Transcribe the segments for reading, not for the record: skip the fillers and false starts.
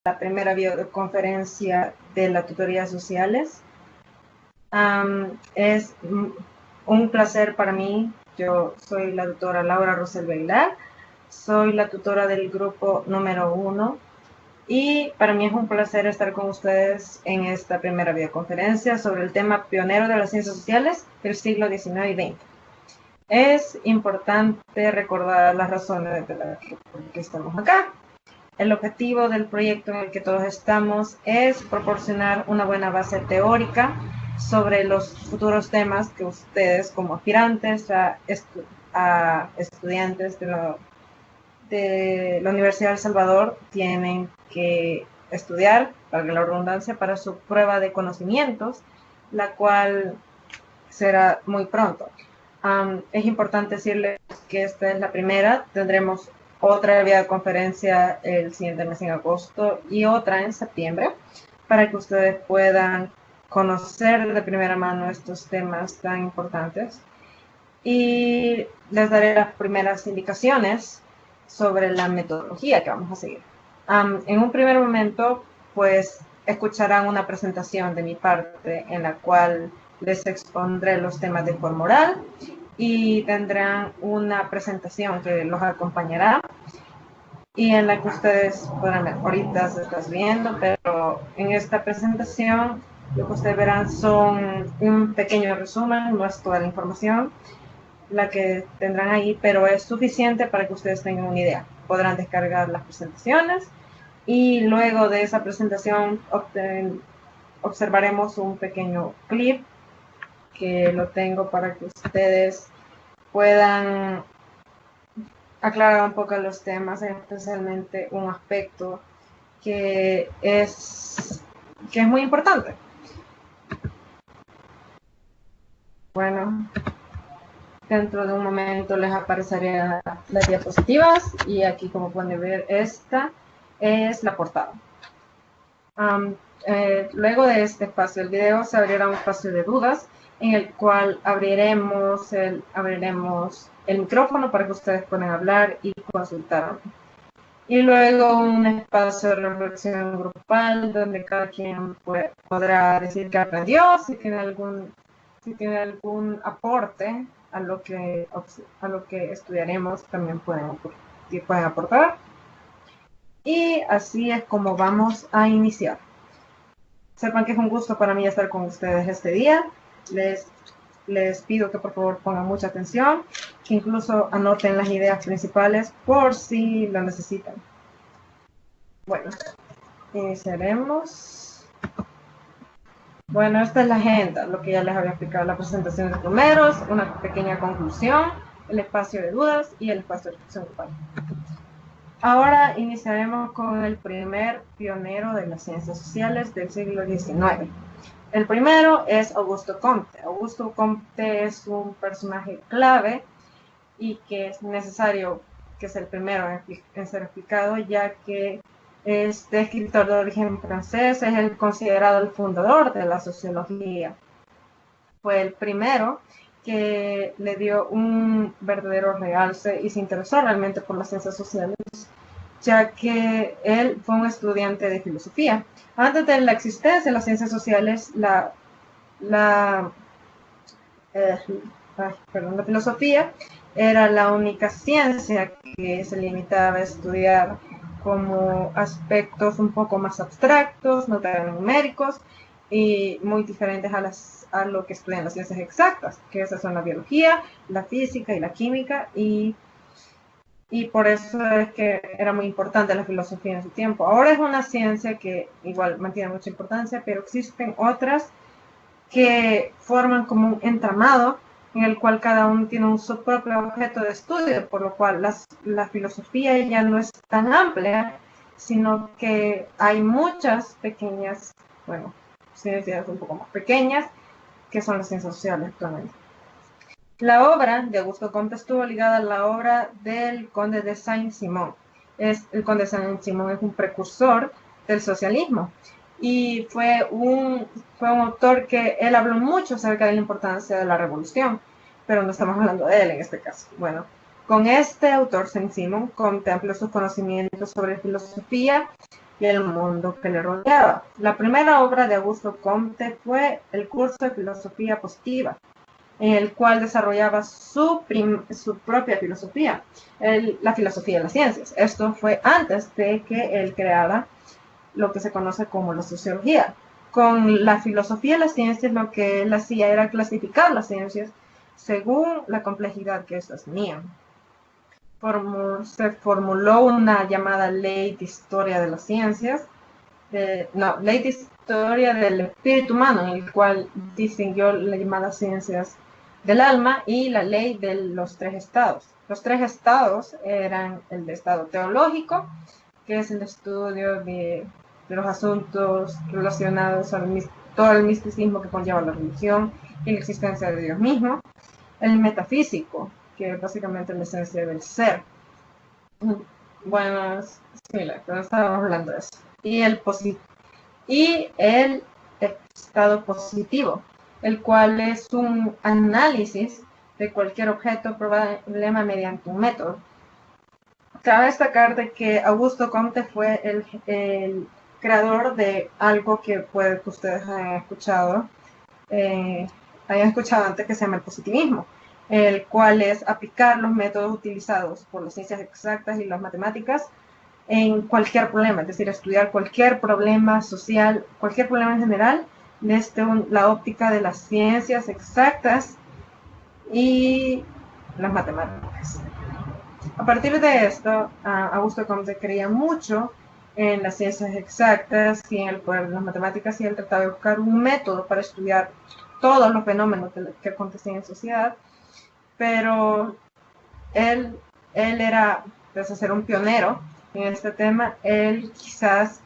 la primera videoconferencia de la tutoría sociales. Es un placer para mí. Yo soy la tutora Laura Rosel Bailar, soy la tutora del grupo número 1 y para mí es un placer estar con ustedes en esta primera videoconferencia sobre el tema pionero de las ciencias sociales del siglo XIX y XX. Es importante recordar las razones de las que estamos acá. El objetivo del proyecto en el que todos estamos es proporcionar una buena base teórica sobre los futuros temas que ustedes como aspirantes a estudiantes de la Universidad de El Salvador tienen que estudiar, valga la redundancia, para su prueba de conocimientos, la cual será muy pronto. Es importante decirles que esta es la primera. Tendremos otra videoconferencia el siguiente mes en agosto y otra en septiembre para que ustedes puedan conocer de primera mano estos temas tan importantes. Y les daré las primeras indicaciones sobre la metodología que vamos a seguir. En un primer momento, pues, escucharán una presentación de mi parte en la cual les expondré los temas de forma oral y tendrán una presentación que los acompañará y en la que ustedes podrán ver. Ahorita se está viendo, pero en esta presentación lo que ustedes verán son un pequeño resumen, no es toda la información la que tendrán ahí, pero es suficiente para que ustedes tengan una idea. Podrán descargar las presentaciones y luego de esa presentación observaremos un pequeño clip que lo tengo para que ustedes puedan aclarar un poco los temas, especialmente un aspecto que es muy importante. Bueno, dentro de un momento les aparecerán las diapositivas y aquí, como pueden ver, esta es la portada. Luego de este espacio del video se abrirá un espacio de dudas en el cual abriremos el micrófono para que ustedes puedan hablar y consultar. Y luego un espacio de reflexión grupal donde cada quien podrá decir que aprendió, si tiene algún aporte a lo que estudiaremos, también pueden aportar. Y así es como vamos a iniciar. Sepan que es un gusto para mí estar con ustedes este día. Les pido que por favor pongan mucha atención, que incluso anoten las ideas principales por si lo necesitan. Bueno, iniciaremos. Bueno, esta es la agenda, lo que ya les había explicado, la presentación de primeros, una pequeña conclusión, el espacio de dudas y el espacio de reflexión grupal. Ahora iniciaremos con el primer pionero de las ciencias sociales del siglo XIX. El primero es Augusto Comte. Augusto Comte es un personaje clave y que es necesario que sea el primero en ser explicado, ya que este escritor de origen francés es el considerado el fundador de la sociología. Fue el primero que le dio un verdadero realce y se interesó realmente por las ciencias sociales, ya que él fue un estudiante de filosofía. Antes de la existencia de las ciencias sociales, la filosofía era la única ciencia que se limitaba a estudiar como aspectos un poco más abstractos, no tan numéricos y muy diferentes a lo que estudian las ciencias exactas, que esas son la biología, la física y la química, y por eso es que era muy importante la filosofía en su tiempo. Ahora es una ciencia que igual mantiene mucha importancia, pero existen otras que forman como un entramado en el cual cada uno tiene su propio objeto de estudio, por lo cual la filosofía ya no es tan amplia, sino que hay muchas pequeñas, ciencias un poco más pequeñas, que son las ciencias sociales actualmente. La obra de Augusto Comte estuvo ligada a la obra del Conde de Saint-Simon. El Conde de Saint-Simon es un precursor del socialismo y fue un autor que él habló mucho acerca de la importancia de la revolución, pero no estamos hablando de él en este caso. Bueno, con este autor, Saint-Simon, Comte amplió sus conocimientos sobre filosofía y el mundo que le rodeaba. La primera obra de Augusto Comte fue el curso de filosofía positiva, en el cual desarrollaba su propia filosofía, la filosofía de las ciencias. Esto fue antes de que él creara lo que se conoce como la sociología. Con la filosofía de las ciencias, lo que él hacía era clasificar las ciencias según la complejidad que éstas tenían. Se formuló una llamada ley de historia de las ciencias, ley de historia del espíritu humano, en el cual distinguió las llamadas ciencias del alma y la ley de los tres estados. Los tres estados eran el de estado teológico, que es el estudio de los asuntos relacionados al todo el misticismo que conlleva la religión y la existencia de Dios mismo. El metafísico, que es básicamente la esencia del ser. Bueno, es similar, pero estábamos hablando de eso. Y el estado positivo, el cual es un análisis de cualquier objeto o problema mediante un método. Cabe destacar de que Augusto Comte fue el creador de algo que puede que ustedes hayan escuchado antes, que se llama el positivismo, el cual es aplicar los métodos utilizados por las ciencias exactas y las matemáticas en cualquier problema, es decir, estudiar cualquier problema social, cualquier problema en general, desde la óptica de las ciencias exactas y las matemáticas. A partir de esto, Augusto Comte creía mucho en las ciencias exactas y en el poder de las matemáticas, y él trataba de buscar un método para estudiar todos los fenómenos que acontecían en sociedad, pero él era, pese a ser un pionero en este tema, él quizás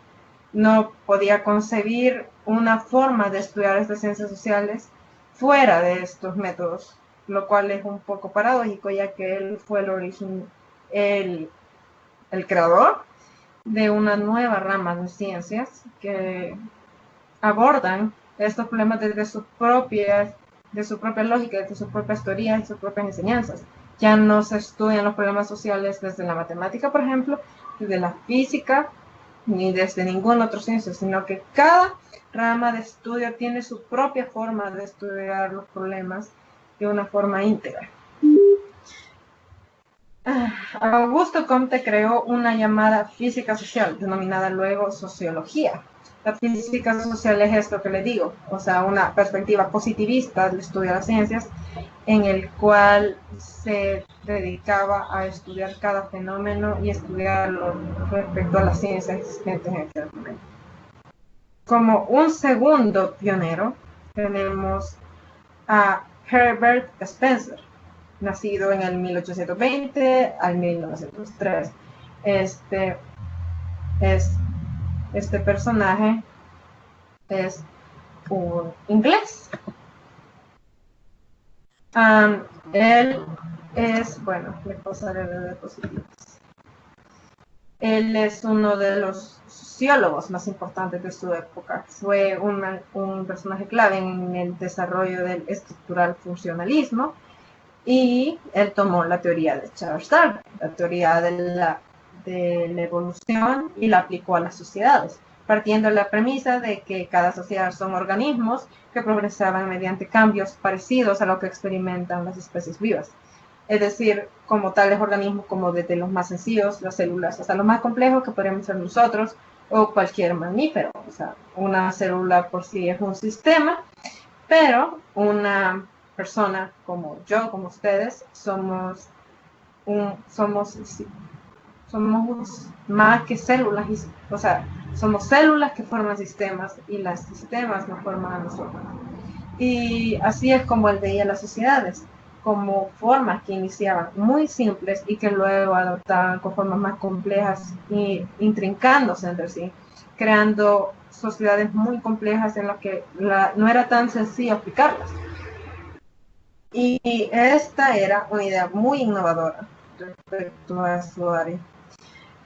no podía concebir una forma de estudiar estas ciencias sociales fuera de estos métodos, lo cual es un poco paradójico, ya que él fue el creador de una nueva rama de ciencias que abordan estos problemas desde su propia lógica, desde sus propias teorías y sus propias enseñanzas. Ya no se estudian los problemas sociales desde la matemática, por ejemplo, desde la física, ni desde ninguna otra ciencia, sino que cada rama de estudio tiene su propia forma de estudiar los problemas de una forma íntegra. Augusto Comte creó una llamada física social, denominada luego sociología. La física social es esto que le digo, o sea, una perspectiva positivista del estudio de las ciencias, en el cual se dedicaba a estudiar cada fenómeno y estudiarlo respecto a las ciencias existentes en aquel momento. Como un segundo pionero tenemos a Herbert Spencer, nacido en el 1820 al 1903. Este personaje es un inglés. Él es, bueno, le pasaré de diapositivas. Él es uno de los sociólogos más importantes de su época. Fue un personaje clave en el desarrollo del estructural funcionalismo, y él tomó la teoría de Charles Darwin, la teoría de la evolución, y la aplicó a las sociedades, partiendo de la premisa de que cada sociedad son organismos que progresaban mediante cambios parecidos a lo que experimentan las especies vivas. Es decir, como tales organismos, como desde los más sencillos, las células, hasta los más complejos que podríamos ser nosotros o cualquier mamífero. O sea, una célula por sí es un sistema, pero una persona como yo, como ustedes, somos más que células, o sea, somos células que forman sistemas, y los sistemas nos forman a nosotros. Y así es como él veía las sociedades, como formas que iniciaban muy simples y que luego adoptaban con formas más complejas y intrincándose entre sí, creando sociedades muy complejas en las que no era tan sencillo aplicarlas. Y esta era una idea muy innovadora respecto a su área.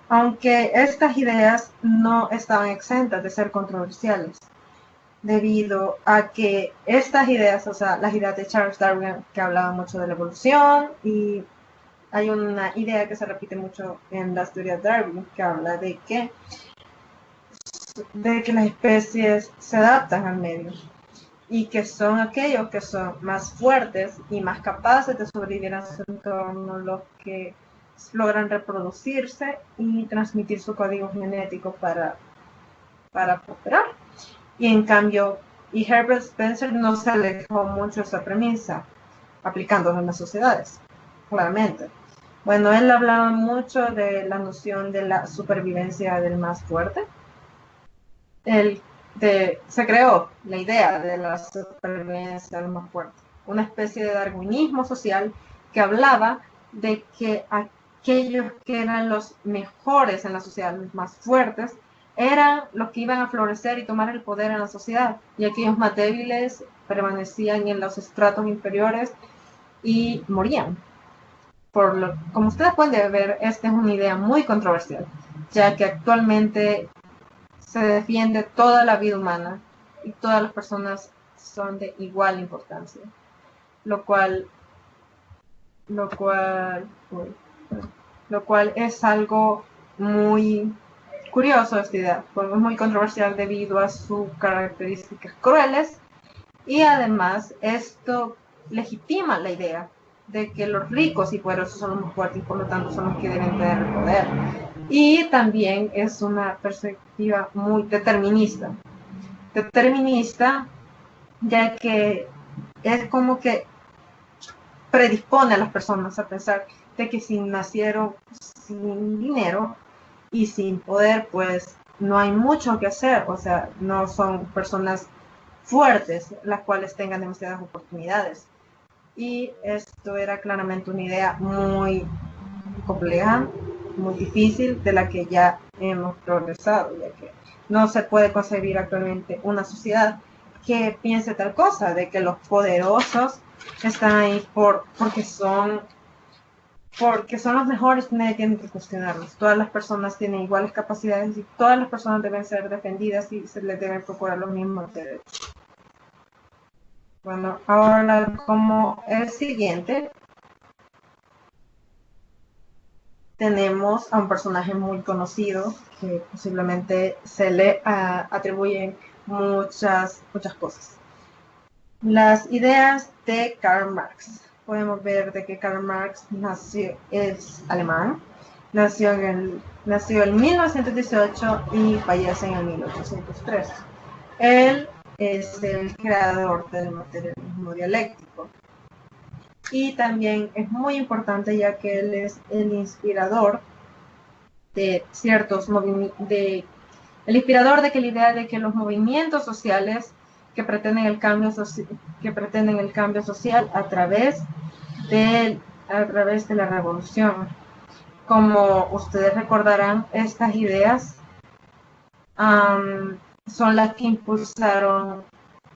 Aunque estas ideas no estaban exentas de ser controversiales, debido a que estas ideas, o sea, las ideas de Charles Darwin, que hablaban mucho de la evolución, y hay una idea que se repite mucho en las teorías de Darwin, que habla de que de que las especies se adaptan al medio y que son aquellos que son más fuertes y más capaces de sobrevivir en su entorno los que logran reproducirse y transmitir su código genético para prosperar. Y en cambio, Herbert Spencer no se alejó mucho de esa premisa, aplicándola en las sociedades, claramente. Bueno, él hablaba mucho de la noción de la supervivencia del más fuerte. Se creó la idea de la supervivencia del más fuerte, una especie de darwinismo social que hablaba de que aquellos que eran los mejores en la sociedad, los más fuertes, eran los que iban a florecer y tomar el poder en la sociedad, y aquellos más débiles permanecían en los estratos inferiores y morían. Como ustedes pueden ver, esta es una idea muy controversial, ya que actualmente se defiende toda la vida humana y todas las personas son de igual importancia, lo cual es algo muy curioso esta idea, porque es muy controversial debido a sus características crueles, y además esto legitima la idea de que los ricos y poderosos son los más fuertes y por lo tanto son los que deben tener el poder. Y también es una perspectiva muy determinista, ya que es como que predispone a las personas a pensar de que si nacieron sin dinero y sin poder, pues no hay mucho que hacer, o sea, no son personas fuertes las cuales tengan demasiadas oportunidades. Y esto era claramente una idea muy compleja, muy difícil, de la que ya hemos progresado, ya que no se puede concebir actualmente una sociedad que piense tal cosa, de que los poderosos están ahí porque son los mejores y nadie tiene que cuestionarlos. Todas las personas tienen iguales capacidades y todas las personas deben ser defendidas y se les deben procurar los mismos derechos. Bueno, ahora como el siguiente, tenemos a un personaje muy conocido que posiblemente se le atribuyen muchas cosas. Las ideas de Karl Marx. Podemos ver de que Karl Marx es alemán, nació en 1918 y fallece en el 1803. Él es el creador del materialismo dialéctico. Y también es muy importante ya que él es el inspirador de ciertos movimientos, el inspirador de que la idea de que los movimientos sociales que pretenden el cambio social a través de la revolución. Como ustedes recordarán, estas ideas son las que impulsaron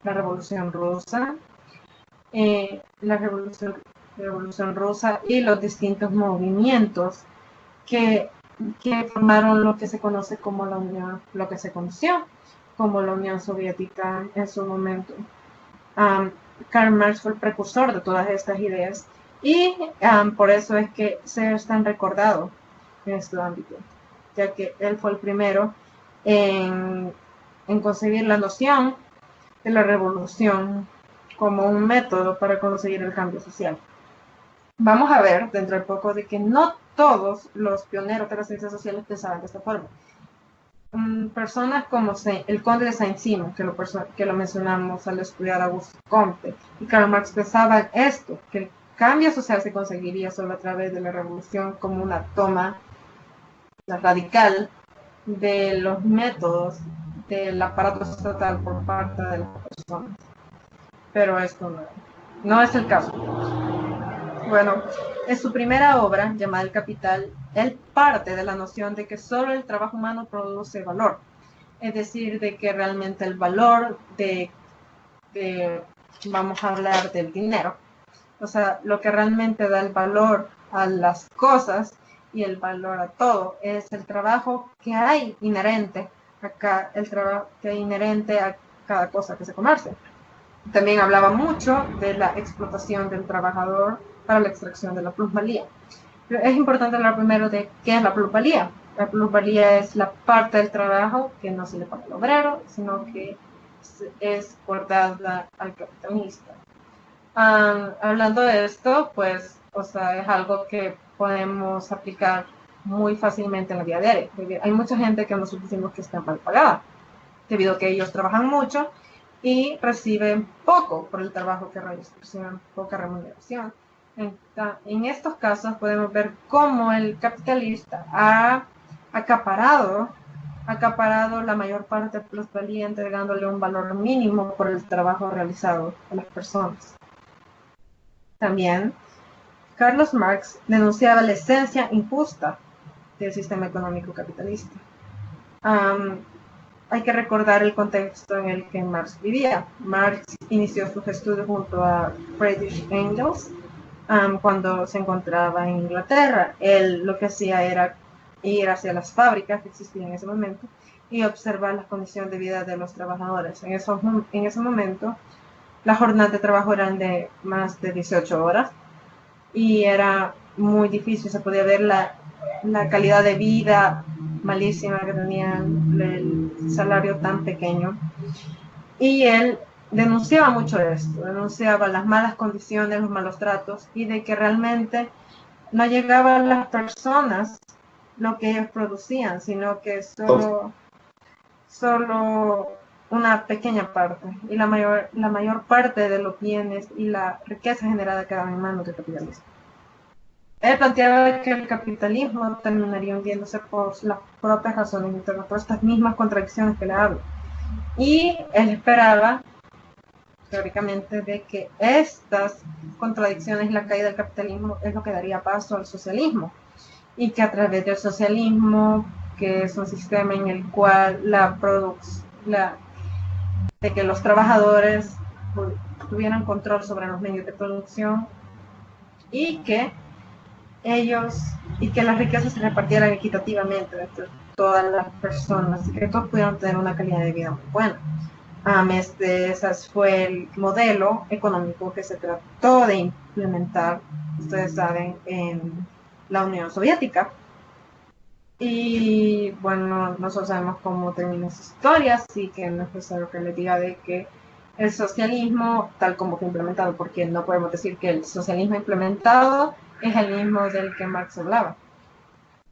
la Revolución Rusa, la Revolución Rusa y los distintos movimientos que formaron lo que se conoce como lo que se conoció como la Unión Soviética en su momento. Karl Marx fue el precursor de todas estas ideas y por eso es que se es tan recordado en este ámbito, ya que él fue el primero en concebir la noción de la revolución como un método para conseguir el cambio social. Vamos a ver dentro de poco de que no todos los pioneros de las ciencias sociales pensaban de esta forma. Personas como el conde de Saint-Simon, que lo mencionamos al estudiar a Auguste Comte, y Karl Marx pensaban esto, que el cambio social se conseguiría solo a través de la revolución como una toma radical de los métodos del aparato estatal por parte de las personas. Pero esto no es el caso. Bueno, en su primera obra, llamada El Capital, él parte de la noción de que solo el trabajo humano produce valor. Es decir, de que realmente el valor vamos a hablar del dinero. O sea, lo que realmente da el valor a las cosas y el valor a todo es el trabajo que hay inherente acá, el trabajo que hay inherente a cada cosa que se comercia. También hablaba mucho de la explotación del trabajador para la extracción de la plusvalía. Pero es importante hablar primero de qué es la plusvalía. La plusvalía es la parte del trabajo que no se le paga al obrero, sino que es guardada al capitalista. Hablando de esto, pues, o sea, es algo que podemos aplicar muy fácilmente en la vida diaria. Hay mucha gente que nosotros decimos que está mal pagada, debido a que ellos trabajan mucho y reciben poco por el trabajo que realizan, reciben poca remuneración. En estos casos podemos ver cómo el capitalista ha acaparado la mayor parte de la plusvalía, entregándole un valor mínimo por el trabajo realizado a las personas. También, Carlos Marx denunciaba la esencia injusta del sistema económico capitalista. Hay que recordar el contexto en el que Marx vivía. Marx inició sus estudios junto a Friedrich Engels cuando se encontraba en Inglaterra. Él lo que hacía era ir hacia las fábricas que existían en ese momento y observar las condiciones de vida de los trabajadores. En ese momento, las jornadas de trabajo eran de más de 18 horas y era muy difícil. Se podía ver la calidad de vida malísima que tenían, el salario tan pequeño. Y él denunciaba mucho esto, denunciaba las malas condiciones, los malos tratos y de que realmente no llegaba a las personas lo que ellos producían, sino que solo una pequeña parte, y la mayor parte de los bienes y la riqueza generada quedaba en manos del capitalismo. Él planteaba que el capitalismo terminaría hundiéndose por las propias razones internas, por estas mismas contradicciones que le hablo. Y él esperaba, teóricamente, de que estas contradicciones y la caída del capitalismo es lo que daría paso al socialismo. Y que a través del socialismo, que es un sistema en el cual de que los trabajadores tuvieran control sobre los medios de producción y que las riquezas se repartieran equitativamente entre todas las personas y que todos pudieran tener una calidad de vida muy buena. Ese fue el modelo económico que se trató de implementar, ustedes saben, en la Unión Soviética. Y bueno, nosotros sabemos cómo termina esa historia, así que no es necesario que les diga de que el socialismo, tal como fue implementado, porque no podemos decir que el socialismo implementado es el mismo del que Marx hablaba.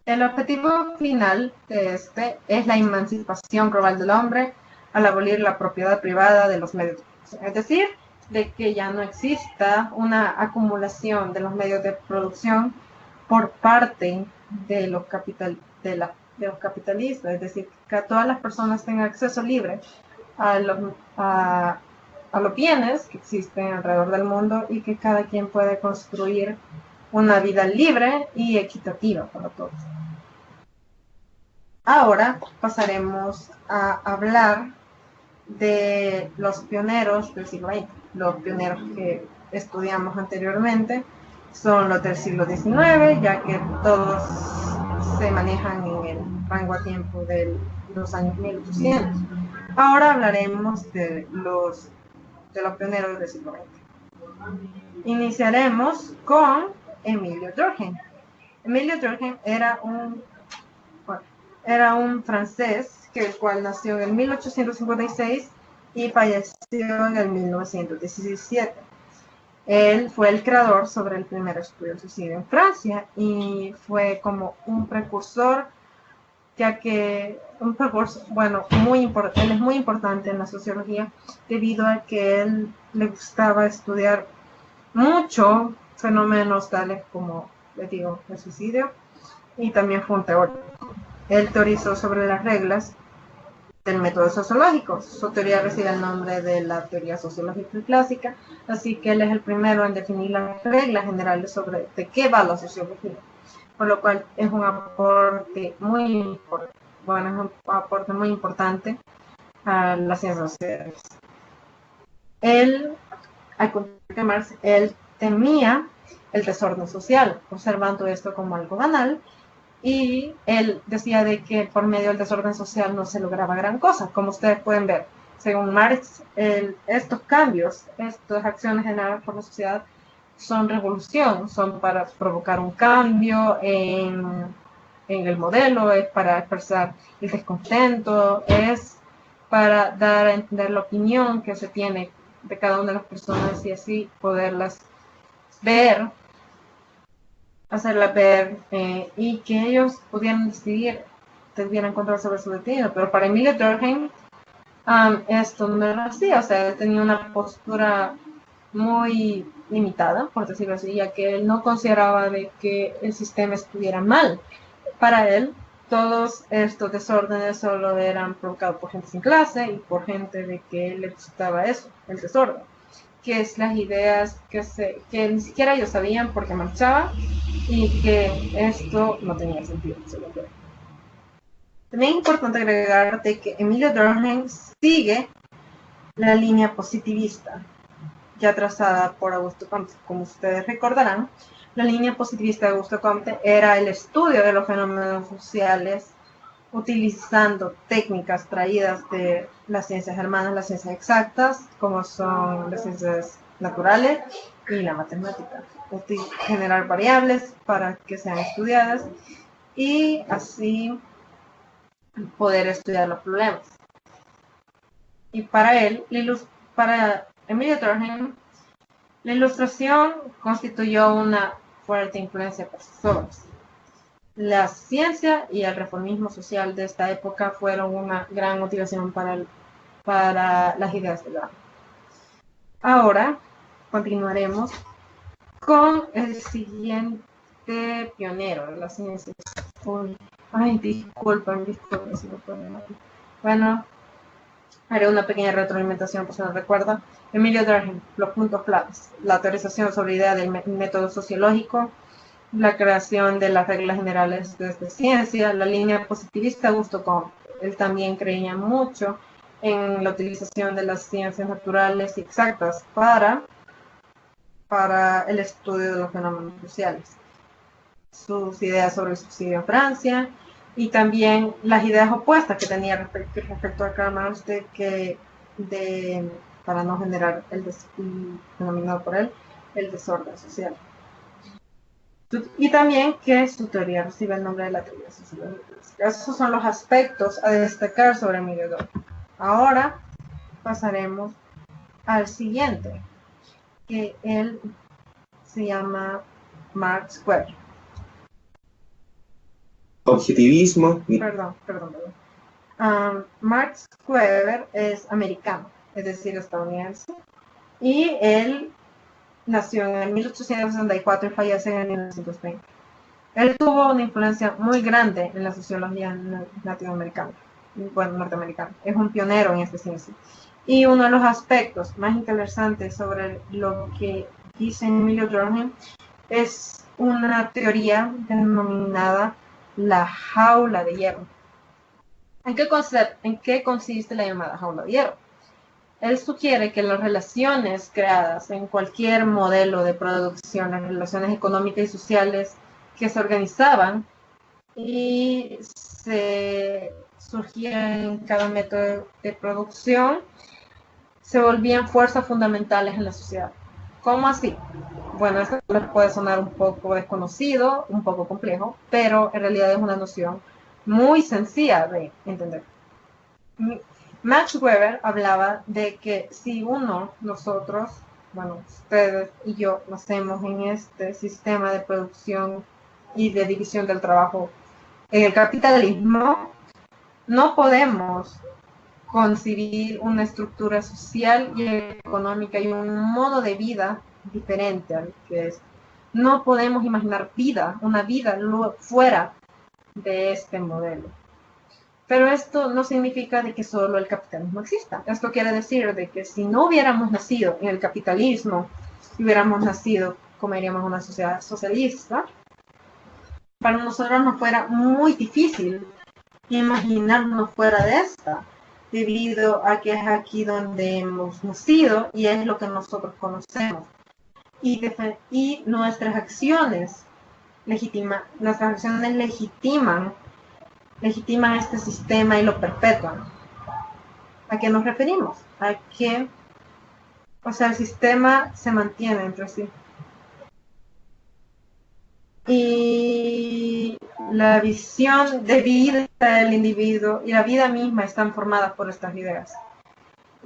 El objetivo final de este es la emancipación global del hombre al abolir la propiedad privada de los medios de producción. Es decir, de que ya no exista una acumulación de los medios de producción por parte de los capitalistas, es decir, que todas las personas tengan acceso libre a los bienes que existen alrededor del mundo y que cada quien puede construir una vida libre y equitativa para todos. Ahora pasaremos a hablar de los pioneros del siglo XX. Los pioneros que estudiamos anteriormente son los del siglo XIX, ya que todos se manejan en el rango a tiempo de los años 1800. Ahora hablaremos de los pioneros del siglo XX. Iniciaremos con Emilio Durkheim. Emilio Durkheim era un francés el cual nació en 1856 y falleció en el 1917. Él fue el creador sobre el primer estudio del suicidio en Francia y fue como un precursor, ya que él es muy importante en la sociología debido a que él le gustaba estudiar mucho fenómenos tales como, les digo, el suicidio, y también fue un teórico. Él teorizó sobre las reglas del método sociológico. Su teoría recibe el nombre de la teoría sociológica clásica, así que él es el primero en definir las reglas generales sobre de qué va la sociología, por lo cual es un aporte muy importante a las ciencias sociales. Al contrario que Marx, él temía el desorden social, observando esto como algo banal, y él decía de que por medio del desorden social no se lograba gran cosa. Como ustedes pueden ver, según Marx, estos cambios, estas acciones generadas por la sociedad son revolución, son para provocar un cambio en en el modelo, es para expresar el descontento, es para dar a entender la opinión que se tiene de cada una de las personas y así poderlas ver, hacerlas ver y que ellos pudieran decidir, tuvieran control sobre su destino. Pero para Emilio Durkheim esto no era así, o sea, él tenía una postura muy limitada, por decirlo así, ya que él no consideraba de que el sistema estuviera mal. Para él, todos estos desórdenes solo eran provocados por gente sin clase y por gente de que le gustaba eso, el desorden, que es las ideas que ni siquiera ellos sabían por qué marchaban y que esto no tenía sentido. También es importante agregar de que Emilio Durkheim sigue la línea positivista ya trazada por Augusto Comte. Como ustedes recordarán, la línea positivista de Augusto Comte era el estudio de los fenómenos sociales utilizando técnicas traídas de las ciencias hermanas, las ciencias exactas, como son las ciencias naturales y la matemática. Generar variables para que sean estudiadas y así poder estudiar los problemas. Y para él, para Emilio Durkheim, la Ilustración constituyó una fuerte influencia para sus obras. La ciencia y el reformismo social de esta época fueron una gran motivación para las ideas de Durkheim. Ahora continuaremos con el siguiente pionero de la ciencia. Ay, disculpen si lo ponen aquí. Bueno, haré una pequeña retroalimentación por si no recuerda. Emilio Durkheim, los puntos claves: la teorización sobre idea del método sociológico, la creación de las reglas generales de ciencia, la línea positivista Augusto Comte. Él también creía mucho en la utilización de las ciencias naturales y exactas para el estudio de los fenómenos sociales. Sus ideas sobre el subsidio en Francia y también las ideas opuestas que tenía respecto a Karl Marx para no generar denominado por él el desorden social. Y también que su teoría recibe el nombre de la teoría social. Esos son los aspectos a destacar sobre Emilio Durkheim. Ahora pasaremos al siguiente, que él se llama Max Weber. Objetivismo. Perdón. Max Weber es americano, es decir, estadounidense, y él nació en 1864 y fallece en 1920. Él tuvo una influencia muy grande en la sociología latinoamericana, bueno, norteamericana. Es un pionero en esta ciencia. Y uno de los aspectos más interesantes sobre lo que dice Emilio Durkheim es una teoría denominada la jaula de hierro. ¿En qué consiste la llamada jaula de hierro? Él sugiere que las relaciones creadas en cualquier modelo de producción, las relaciones económicas y sociales que se organizaban y se surgían en cada método de producción, se volvían fuerzas fundamentales en la sociedad. ¿Cómo así? Bueno, esto les puede sonar un poco desconocido, un poco complejo, pero en realidad es una noción muy sencilla de entender. Max Weber hablaba de que si nosotros, bueno, ustedes y yo, nacemos en este sistema de producción y de división del trabajo en el capitalismo, no podemos concebir una estructura social y económica y un modo de vida diferente al que es. No podemos imaginar una vida fuera de este modelo. Pero esto no significa de que solo el capitalismo exista. Esto quiere decir de que si no hubiéramos nacido en el capitalismo, si hubiéramos nacido, como diríamos, en una sociedad socialista, para nosotros nos fuera muy difícil imaginarnos fuera de esta, debido a que es aquí donde hemos nacido y es lo que nosotros conocemos. Y nuestras acciones legitiman este sistema y lo perpetúan. ¿A qué nos referimos? A que, el sistema se mantiene entre sí. Y La visión de vida del individuo y la vida misma están formadas por estas ideas.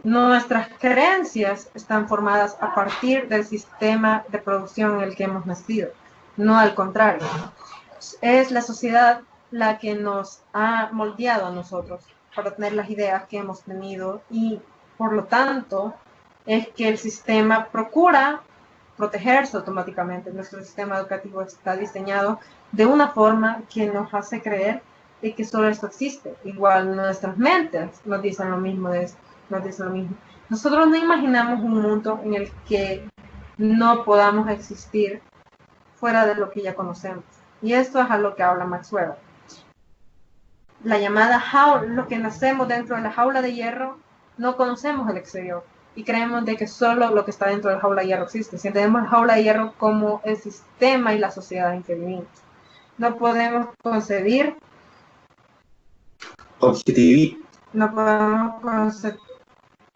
Nuestras creencias están formadas a partir del sistema de producción en el que hemos nacido, no al contrario. Es la sociedad la que nos ha moldeado a nosotros para tener las ideas que hemos tenido y, por lo tanto, es que el sistema procura protegerse automáticamente. Nuestro sistema educativo está diseñado de una forma que nos hace creer de que solo esto existe. Igual nuestras mentes nos dicen lo mismo de esto. Nos dicen lo mismo. Nosotros no imaginamos un mundo en el que no podamos existir fuera de lo que ya conocemos. Y esto es a lo que habla Max Weber. La llamada jaula, lo que nacemos dentro de la jaula de hierro, no conocemos el exterior y creemos de que solo lo que está dentro de la jaula de hierro existe. Si entendemos la jaula de hierro como el sistema y la sociedad en que vivimos, no podemos concebir no podemos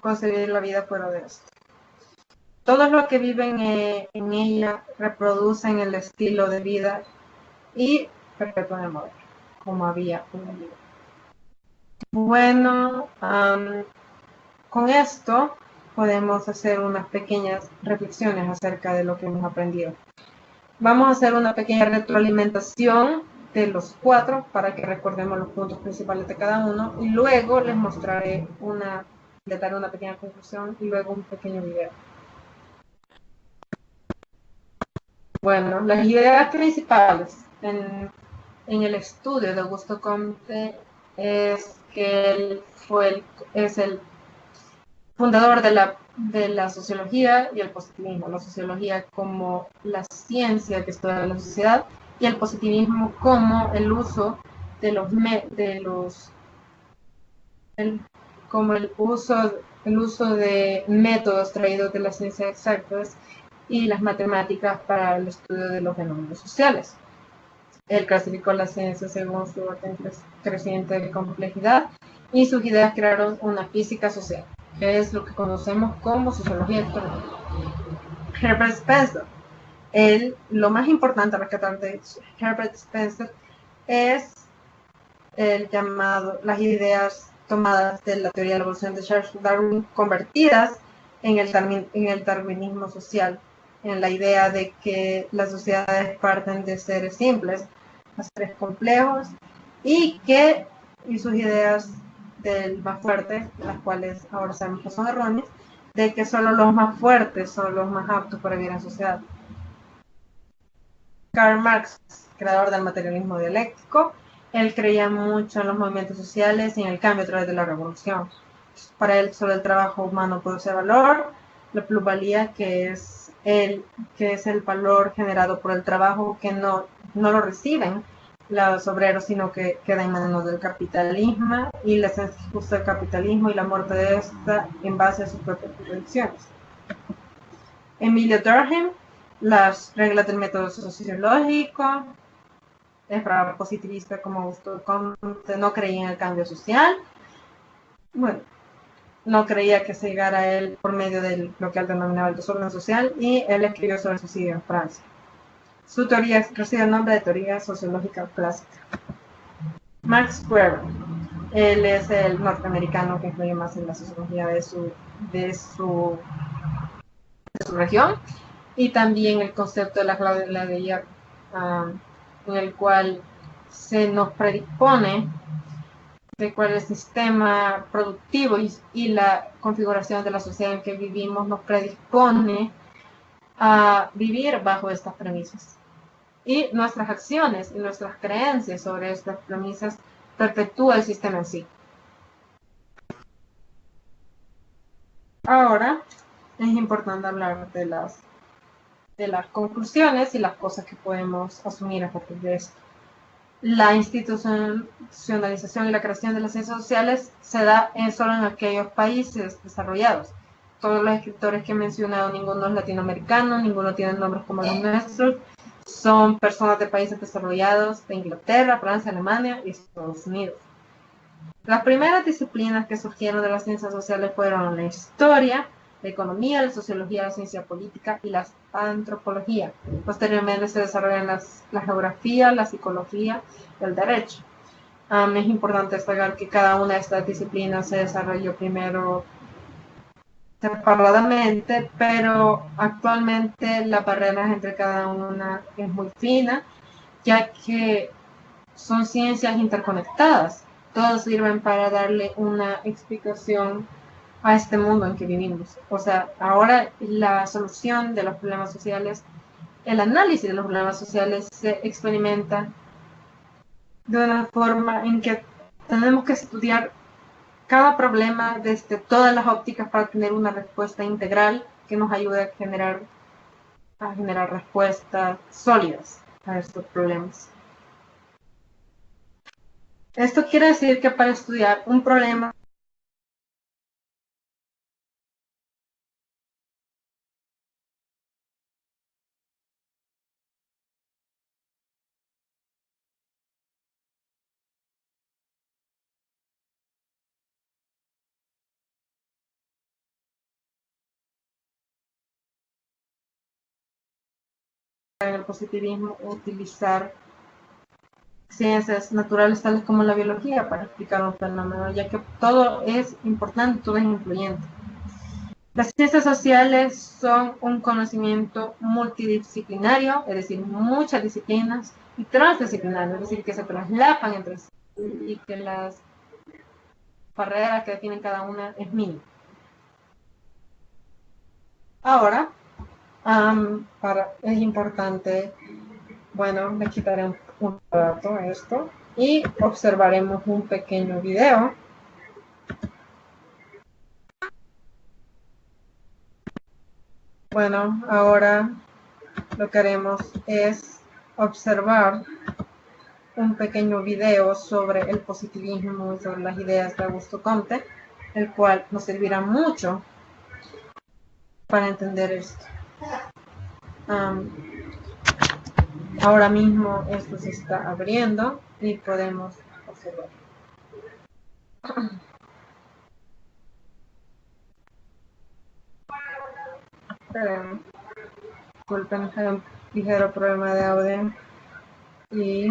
concebir la vida fuera de esto. Todos los que viven en ella reproducen el estilo de vida y perpetúan el modelo, como había una vida. Bueno, con esto podemos hacer unas pequeñas reflexiones acerca de lo que hemos aprendido. Vamos a hacer una pequeña retroalimentación de los 4 para que recordemos los puntos principales de cada uno y luego les mostraré les daré una pequeña conclusión y luego un pequeño video. Bueno, las ideas principales en el estudio de Augusto Comte es que él es el fundador de la sociología y el positivismo. La sociología como la ciencia que estudia la sociedad y el positivismo como el uso de el uso de métodos traídos de las ciencias exactas y las matemáticas para el estudio de los fenómenos sociales. Él clasificó la ciencia según su orden creciente de complejidad y sus ideas crearon una física social, que es lo que conocemos como sociología económica. Herbert Spencer. Lo más importante a rescatar de Herbert Spencer es las ideas tomadas de la teoría de la evolución de Charles Darwin convertidas en el darwinismo social, en la idea de que las sociedades parten de seres simples a seres complejos y sus ideas del más fuerte, las cuales ahora sabemos que son erróneas, de que solo los más fuertes son los más aptos para vivir en sociedad. Karl Marx, creador del materialismo dialéctico, él creía mucho en los movimientos sociales y en el cambio a través de la revolución. Para él solo el trabajo humano produce valor, la plusvalía que es el valor generado por el trabajo que no lo reciben los obreros, sino que queda en manos del capitalismo y la esencia justa del capitalismo y la muerte de esta en base a sus propias predicciones. Emilio Durkheim, las reglas del método sociológico, es positivista como Augusto Comte, no creía en el cambio social. Bueno, no creía que se llegara a él por medio de lo que él denominaba el desorden social, y él escribió sobre el suicidio en Francia. Su teoría recibe el nombre de teoría sociológica clásica. Max Weber, él es el norteamericano que influye más en la sociología de su región, y también el concepto de la jaula de hierro, en el cual se nos predispone de cuál es el sistema productivo y la configuración de la sociedad en que vivimos nos predispone a vivir bajo estas premisas. Y nuestras acciones y nuestras creencias sobre estas premisas perpetúa el sistema en sí. Ahora es importante hablar de las conclusiones y las cosas que podemos asumir a partir de esto. La institucionalización y la creación de las ciencias sociales se da solo en aquellos países desarrollados. Todos los escritores que he mencionado, ninguno es latinoamericano, ninguno tiene nombres como los nuestros, son personas de países desarrollados de Inglaterra, Francia, Alemania y Estados Unidos. Las primeras disciplinas que surgieron de las ciencias sociales fueron la historia, la economía, la sociología, la ciencia política y la antropología. Posteriormente se desarrollan la geografía, la psicología y el derecho. Es importante destacar que cada una de estas disciplinas se desarrolló primero separadamente, pero actualmente las barreras entre cada una es muy fina, ya que son ciencias interconectadas. Todas sirven para darle una explicación a este mundo en que vivimos. O sea, ahora la solución de los problemas sociales, el análisis de los problemas sociales se experimenta de una forma en que tenemos que estudiar cada problema desde todas las ópticas para tener una respuesta integral que nos ayude a generar respuestas sólidas a estos problemas. Esto quiere decir que para estudiar un problema en el positivismo, utilizar ciencias naturales tales como la biología para explicar un fenómeno, ya que todo es importante, todo es influyente. Las ciencias sociales son un conocimiento multidisciplinario, es decir, muchas disciplinas, y transdisciplinario, es decir, que se traslapan entre sí y que las barreras que definen cada una es mínima. Ahora, es importante, bueno, le quitaré un rato a esto y observaremos un pequeño video. Bueno, ahora lo que haremos es observar un pequeño video sobre el positivismo y sobre las ideas de Augusto Comte, el cual nos servirá mucho para entender esto. Ahora mismo esto se está abriendo y podemos observar. Disculpen, hay un ligero problema de audio y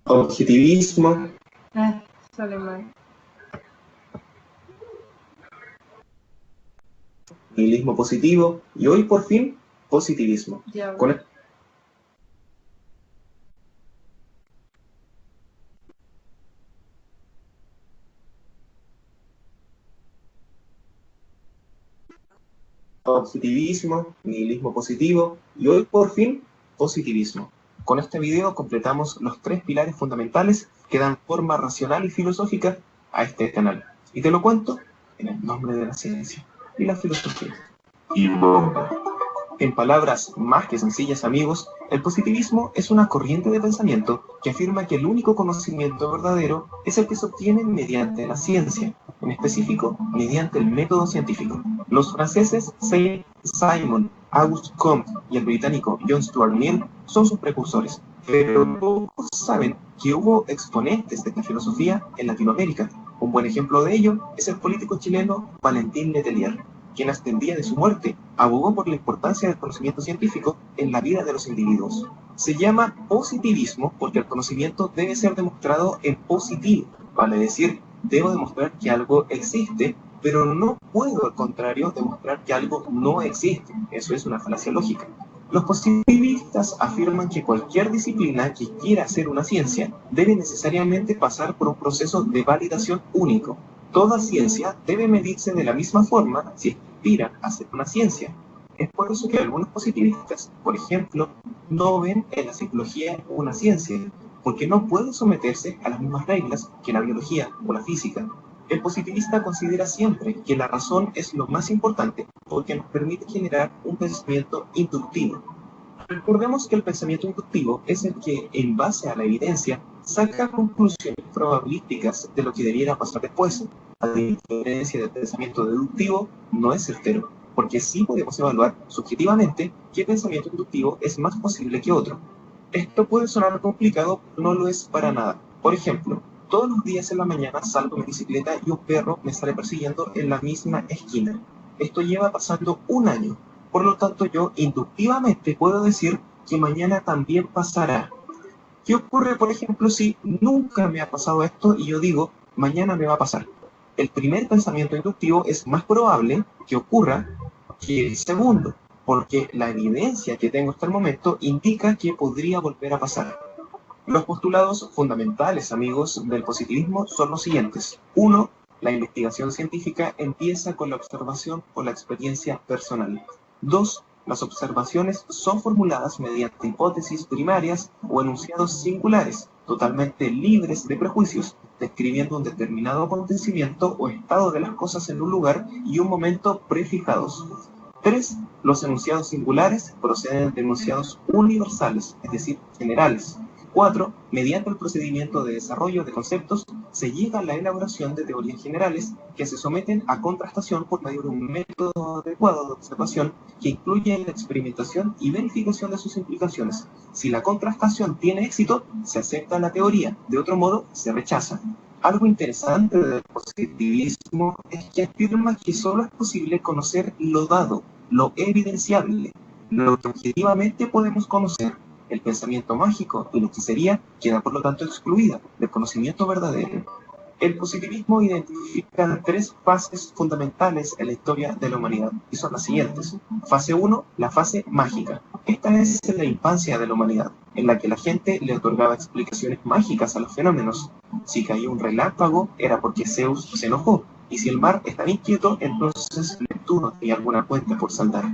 Objetivismo. Sale mal. Nihilismo positivo. Y hoy por fin, positivismo. Ya. Con Objetivismo, nihilismo positivo y hoy por fin positivismo. Con este video completamos los 3 pilares fundamentales que dan forma racional y filosófica a este canal. Y te lo cuento en el nombre de la ciencia y la filosofía. Y bomba. En palabras más que sencillas, amigos, el positivismo es una corriente de pensamiento que afirma que el único conocimiento verdadero es el que se obtiene mediante la ciencia, en específico, mediante el método científico. Los franceses Saint-Simon, Auguste Comte y el británico John Stuart Mill son sus precursores, pero pocos saben que hubo exponentes de esta filosofía en Latinoamérica. Un buen ejemplo de ello es el político chileno Valentín Letelier, quien hasta el día de su muerte abogó por la importancia del conocimiento científico en la vida de los individuos. Se llama positivismo porque el conocimiento debe ser demostrado en positivo, vale decir, debo demostrar que algo existe, pero no puedo, al contrario, demostrar que algo no existe. Eso es una falacia lógica. Los positivistas afirman que cualquier disciplina que quiera hacer una ciencia debe necesariamente pasar por un proceso de validación único. Toda ciencia debe medirse de la misma forma si aspira a ser una ciencia. Es por eso que algunos positivistas, por ejemplo, no ven en la psicología una ciencia, porque no puede someterse a las mismas reglas que la biología o la física. El positivista considera siempre que la razón es lo más importante porque nos permite generar un pensamiento inductivo. Recordemos que el pensamiento inductivo es el que, en base a la evidencia, saca conclusiones probabilísticas de lo que debiera pasar después. A diferencia del pensamiento deductivo, no es certero, porque sí podemos evaluar subjetivamente qué pensamiento inductivo es más posible que otro. Esto puede sonar complicado, pero no lo es para nada. Por ejemplo, Todos los días en la mañana salgo en bicicleta y un perro me sale persiguiendo en la misma esquina. Esto lleva pasando un año. Por lo tanto, yo inductivamente puedo decir que mañana también pasará. ¿Qué ocurre, por ejemplo, si nunca me ha pasado esto y yo digo, mañana me va a pasar? El primer pensamiento inductivo es más probable que ocurra que el segundo, porque la evidencia que tengo hasta el momento indica que podría volver a pasar. Los postulados fundamentales, amigos, del positivismo son los siguientes. 1. La investigación científica empieza con la observación o la experiencia personal. 2. Las observaciones son formuladas mediante hipótesis primarias o enunciados singulares, totalmente libres de prejuicios, describiendo un determinado acontecimiento o estado de las cosas en un lugar y un momento prefijados. 3. Los enunciados singulares proceden de enunciados universales, es decir, generales. 4. Mediante el procedimiento de desarrollo de conceptos, se llega a la elaboración de teorías generales que se someten a contrastación por medio de un método adecuado de observación que incluye la experimentación y verificación de sus implicaciones. Si la contrastación tiene éxito, se acepta la teoría, de otro modo, se rechaza. Algo interesante del positivismo es que afirma que solo es posible conocer lo dado, lo evidenciable, lo que objetivamente podemos conocer. El pensamiento mágico y la hechicería queda por lo tanto excluida del conocimiento verdadero. El positivismo identifica 3 fases fundamentales en la historia de la humanidad, y son las siguientes. Fase 1, la fase mágica. Esta es la infancia de la humanidad, en la que la gente le otorgaba explicaciones mágicas a los fenómenos. Si caía un relámpago, era porque Zeus se enojó, y si el mar estaba inquieto, entonces Neptuno tenía alguna cuenta por saldar.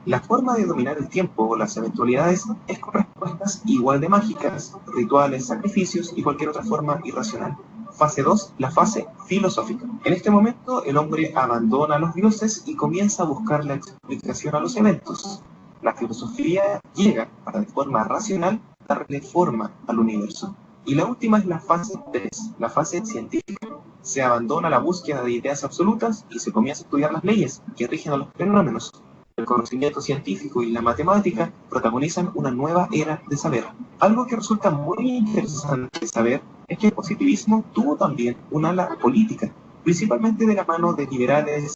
La forma de dominar el tiempo o las eventualidades es con respuestas igual de mágicas, rituales, sacrificios y cualquier otra forma irracional. Fase 2, la fase filosófica. En este momento el hombre abandona a los dioses y comienza a buscar la explicación a los eventos. La filosofía llega para de forma racional darle forma al universo. Y la última es la fase 3, la fase científica. Se abandona la búsqueda de ideas absolutas y se comienza a estudiar las leyes que rigen a los fenómenos. El conocimiento científico y la matemática protagonizan una nueva era de saber. Algo que resulta muy interesante saber es que el positivismo tuvo también un ala política, principalmente de la mano de liberales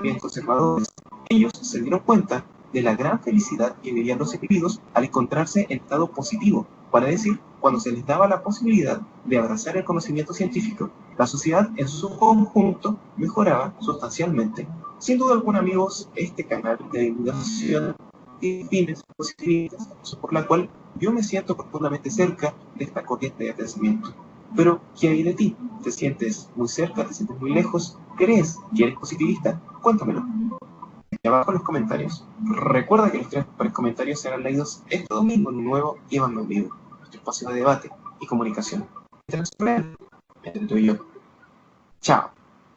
bien conservadores. Ellos se dieron cuenta de la gran felicidad que vivían los individuos al encontrarse en estado positivo, para decir, cuando se les daba la posibilidad de abrazar el conocimiento científico, la sociedad en su conjunto mejoraba sustancialmente. Sin duda alguna, amigos, este canal de divulgación tiene fines positivistas, por la cual yo me siento profundamente cerca de esta corriente de pensamiento. Pero, ¿qué hay de ti? ¿Te sientes muy cerca? ¿Te sientes muy lejos? ¿Crees que eres positivista? Cuéntamelo aquí abajo en los comentarios. Recuerda que los 3 comentarios serán leídos este domingo en un nuevo Iván en Vivo, nuestro espacio de debate y comunicación entre tú y yo. Chao.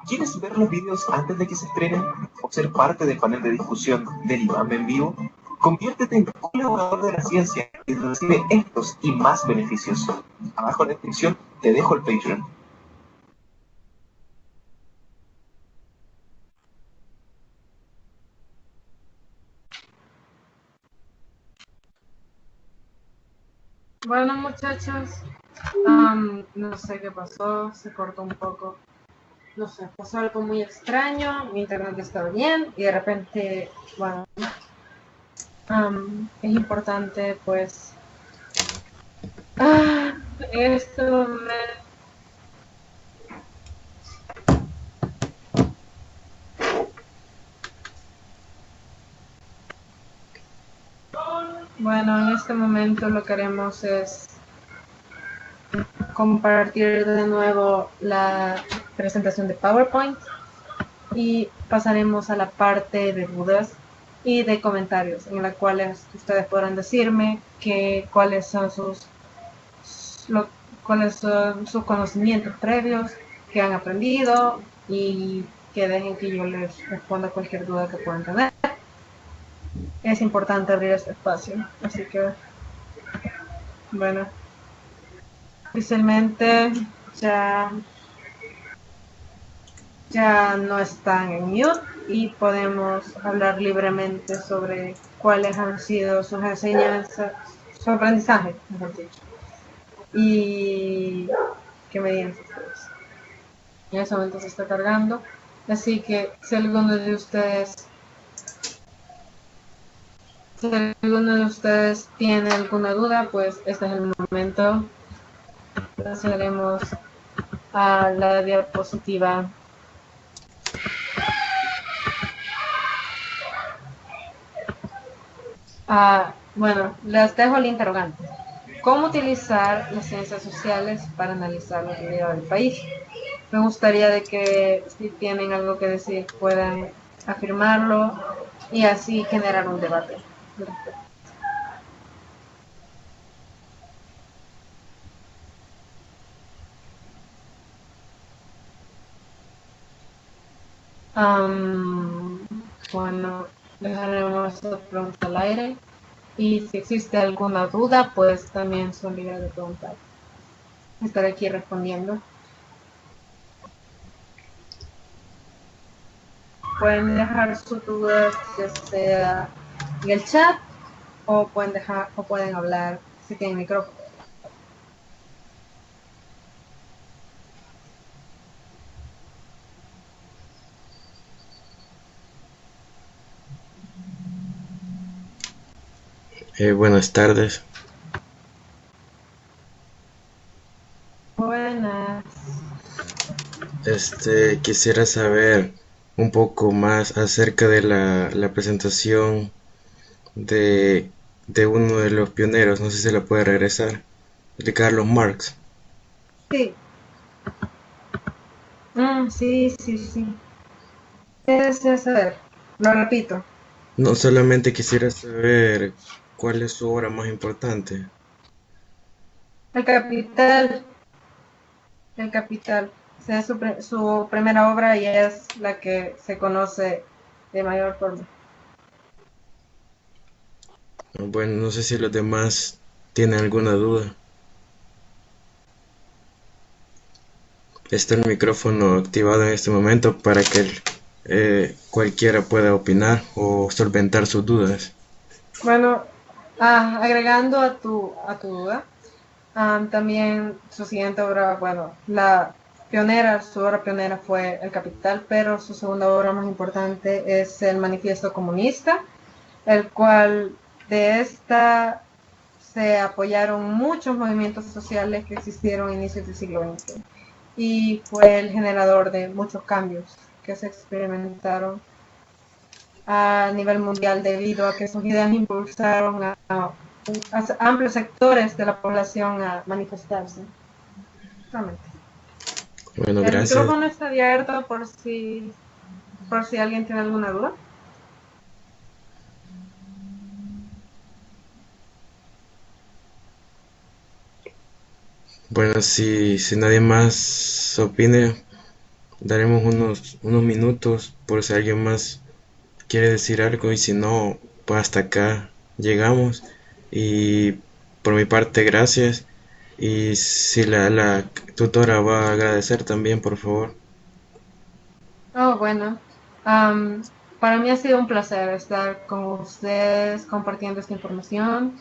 ¿Quieres ver los vídeos antes de que se estrenen o ser parte del panel de discusión del Iván en Vivo? Conviértete en colaborador de la ciencia y recibe estos y más beneficios. Abajo en la descripción te dejo el Patreon. Bueno, muchachos, no sé qué pasó, se cortó un poco. No sé, pasó algo muy extraño, mi internet estaba bien y de repente, bueno, es importante pues esto bueno, en este momento lo que haremos es compartir de nuevo la presentación de PowerPoint y pasaremos a la parte de dudas y de comentarios en la cual ustedes podrán decirme cuáles son sus conocimientos previos que han aprendido y que dejen que yo les responda cualquier duda que puedan tener. Es importante abrir este espacio, así que bueno, oficialmente ya no están en mute y podemos hablar libremente sobre cuáles han sido sus enseñanzas, su aprendizaje, mejor dicho, y qué me digan. En ese momento se está cargando. Así que si alguno de ustedes tiene alguna duda, pues este es el momento. Pasaremos a la diapositiva. Bueno, les dejo el interrogante. ¿Cómo utilizar las ciencias sociales para analizar la realidad del país? Me gustaría de que si tienen algo que decir puedan afirmarlo y así generar un debate. Bueno, dejaremos esta pregunta al aire y si existe alguna duda, pues también son libres de preguntar. Estaré aquí respondiendo. Pueden dejar sus dudas ya sea en el chat o pueden hablar si tienen micrófono. Buenas tardes. Buenas. Quisiera saber un poco más acerca de la presentación de uno de los pioneros, no sé si se la puede regresar, de Carlos Marx. Sí. Sí. ¿Qué deseas saber? Lo repito. No, solamente quisiera saber cuál es su obra más importante. El Capital. El Capital. O sea, su primera obra y es la que se conoce de mayor forma. Bueno, no sé si los demás tienen alguna duda. Está el micrófono activado en este momento para que cualquiera pueda opinar o solventar sus dudas. Bueno, agregando a tu duda, también su siguiente obra, bueno, su obra pionera fue El Capital, pero su segunda obra más importante es El Manifiesto Comunista, el cual de esta se apoyaron muchos movimientos sociales que existieron a inicios del siglo XX y fue el generador de muchos cambios que se experimentaron a nivel mundial debido a que sus ideas impulsaron a amplios sectores de la población a manifestarse. Solamente. Bueno, El gracias. micrófono está abierto por si alguien tiene alguna duda. Bueno, si nadie más opine, daremos unos minutos por si alguien más quiere decir algo y si no, pues hasta acá llegamos. Y por mi parte, gracias. Y si la tutora va a agradecer también, por favor. Oh, bueno. Para mí ha sido un placer estar con ustedes compartiendo esta información.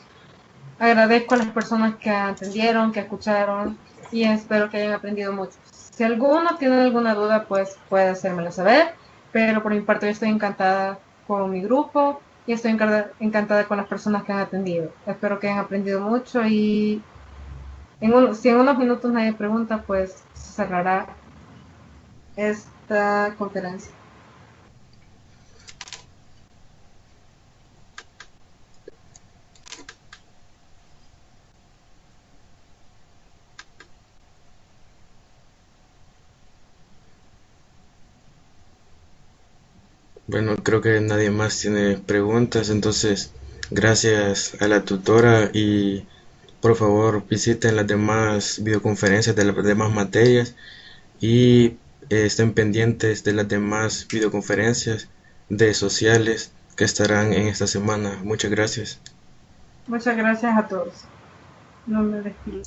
Agradezco a las personas que atendieron, que escucharon y espero que hayan aprendido mucho. Si alguno tiene alguna duda, pues puede hacérmelo saber, pero por mi parte yo estoy encantada con mi grupo y estoy encantada con las personas que han atendido. Espero que hayan aprendido mucho y si en unos minutos nadie pregunta, pues cerrará esta conferencia. Bueno, creo que nadie más tiene preguntas, entonces gracias a la tutora y por favor visiten las demás videoconferencias de las demás materias y estén pendientes de las demás videoconferencias de sociales que estarán en esta semana. Muchas gracias. Muchas gracias a todos. No me despido.